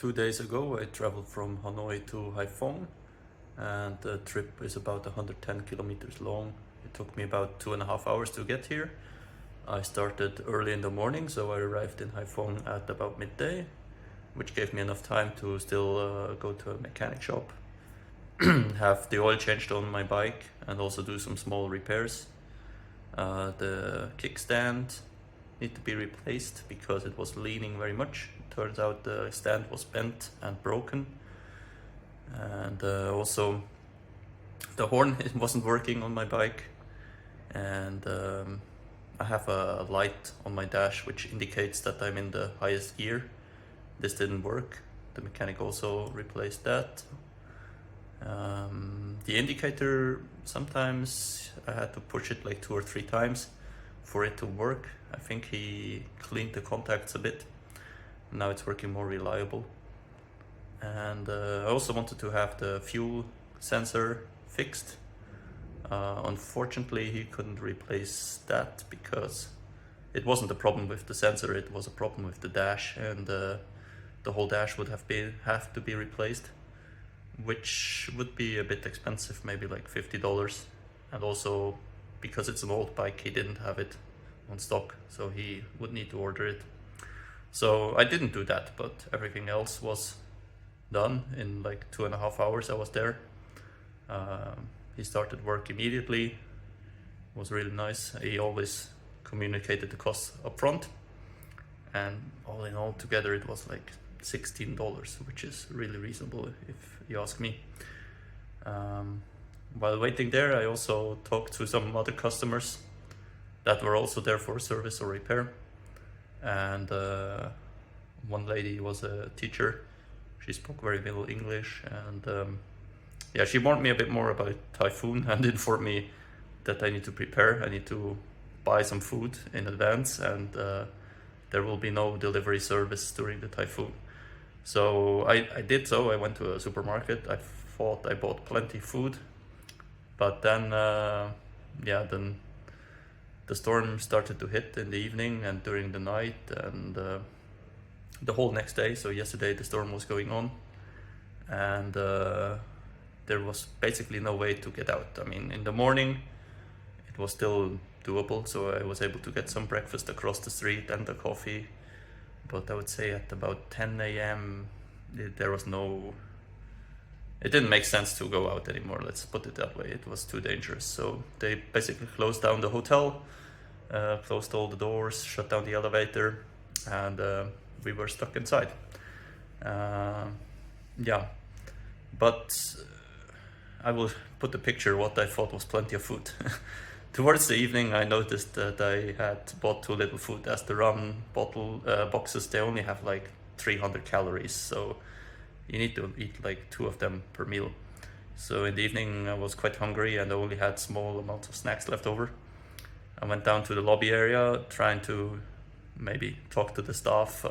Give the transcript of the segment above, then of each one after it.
2 days ago, I traveled from Hanoi to Haiphong, and the trip is about 110 kilometers long. It took me about 2.5 hours to get here. I started early in the morning, so I arrived in Haiphong at about midday, which gave me enough time to still go to a mechanic shop, have the oil changed on my bike, and also do some small repairs. The kickstand need to be replaced because it was leaning very much. Turns out the stand was bent and broken, and also the horn it wasn't working on my bike, and I have a light on my dash which indicates that I'm in the highest gear. This didn't work. The mechanic also replaced that. The indicator, sometimes I had to push it like 2 or 3 times for it to work. I think he cleaned the contacts a bit. Now it's working more reliable. And I also wanted to have the fuel sensor fixed. Unfortunately, he couldn't replace that because it wasn't a problem with the sensor, it was a problem with the dash, and the whole dash would have to be replaced, which would be a bit expensive, maybe like $50. And also, because it's an old bike, he didn't have it on stock, so he would need to order it. So I didn't do that, but everything else was done in like 2.5 hours. I was there. He started work immediately. It was really nice. He always communicated the costs up front, and all in all together it was like $16, which is really reasonable if you ask me. While waiting there, I also talked to some other customers that were also there for service or repair. And one lady was a teacher. She spoke very little English, and yeah, she warned me a bit more about Typhoon and informed me that I need to prepare. I need to buy some food in advance, and there will be no delivery service during the typhoon. So I did so. I went to a supermarket. I thought I bought plenty of food, but then then the storm started to hit in the evening and during the night, and the whole next day. So yesterday the storm was going on, and there was basically no way to get out. I mean, in the morning it was still doable, so I was able to get some breakfast across the street and a coffee. But I would say at about 10 a.m. it didn't make sense to go out anymore, let's put it that way. It was too dangerous. So they basically closed down the hotel, closed all the doors, shut down the elevator, and we were stuck inside. But I will put the picture what I thought was plenty of food. Towards the evening, I noticed that I had bought too little food, as the rum boxes, they only have like 300 calories, so you need to eat like 2 of them per meal. So in the evening I was quite hungry and I only had small amounts of snacks left over. I went down to the lobby area trying to maybe talk to the staff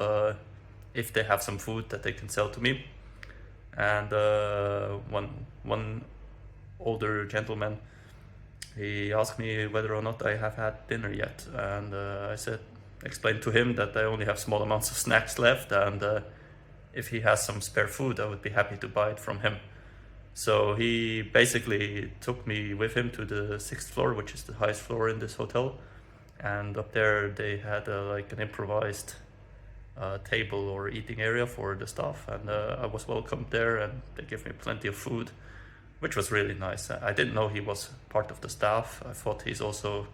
if they have some food that they can sell to me. And one older gentleman, he asked me whether or not I have had dinner yet, and I explained to him that I only have small amounts of snacks left, and if he has some spare food I would be happy to buy it from him. So he basically took me with him to the 6th floor, which is the highest floor in this hotel, and up there they had like an improvised table or eating area for the staff, and I was welcomed there, and they gave me plenty of food, which was really nice. I didn't know he was part of the staff. I thought he's also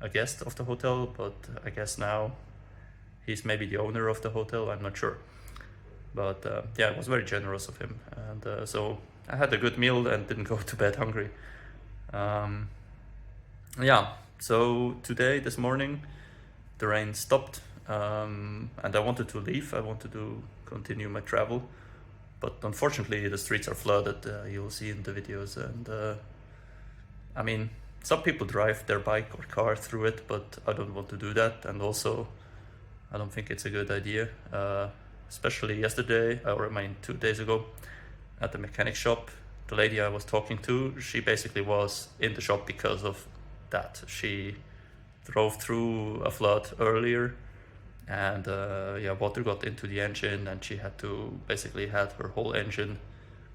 a guest of the hotel, but I guess now he's maybe the owner of the hotel, I'm not sure. But yeah, it was very generous of him, and so I had a good meal and didn't go to bed hungry. So today, this morning, the rain stopped, and I wanted to leave. I wanted to continue my travel, but unfortunately the streets are flooded. You'll see in the videos, and I mean, some people drive their bike or car through it, but I don't want to do that, and also I don't think it's a good idea. Especially yesterday, or I mean 2 days ago, at the mechanic shop, the lady I was talking to, she basically was in the shop because of that. She drove through a flood earlier and yeah, water got into the engine, and she had to basically had her whole engine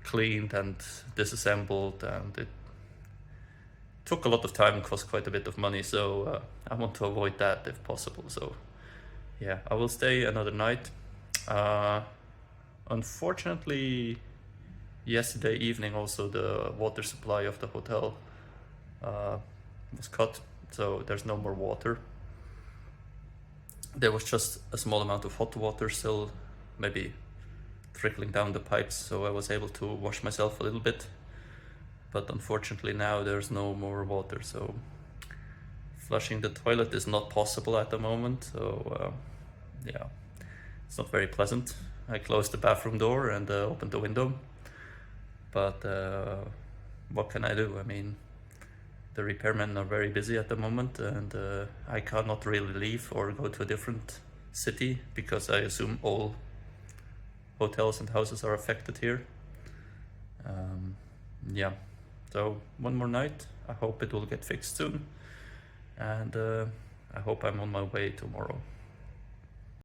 cleaned and disassembled, and it took a lot of time and cost quite a bit of money. So I want to avoid that if possible. So yeah, I will stay another night. Unfortunately, yesterday evening also the water supply of the hotel was cut, so there's no more water. There was just a small amount of hot water still, maybe trickling down the pipes, so I was able to wash myself a little bit. But unfortunately now there's no more water, so flushing the toilet is not possible at the moment. So yeah, it's not very pleasant. I closed the bathroom door and opened the window, but what can I do? I mean, the repairmen are very busy at the moment, and I cannot really leave or go to a different city because I assume all hotels and houses are affected here. Yeah, so one more night. I hope it will get fixed soon, and I hope I'm on my way tomorrow.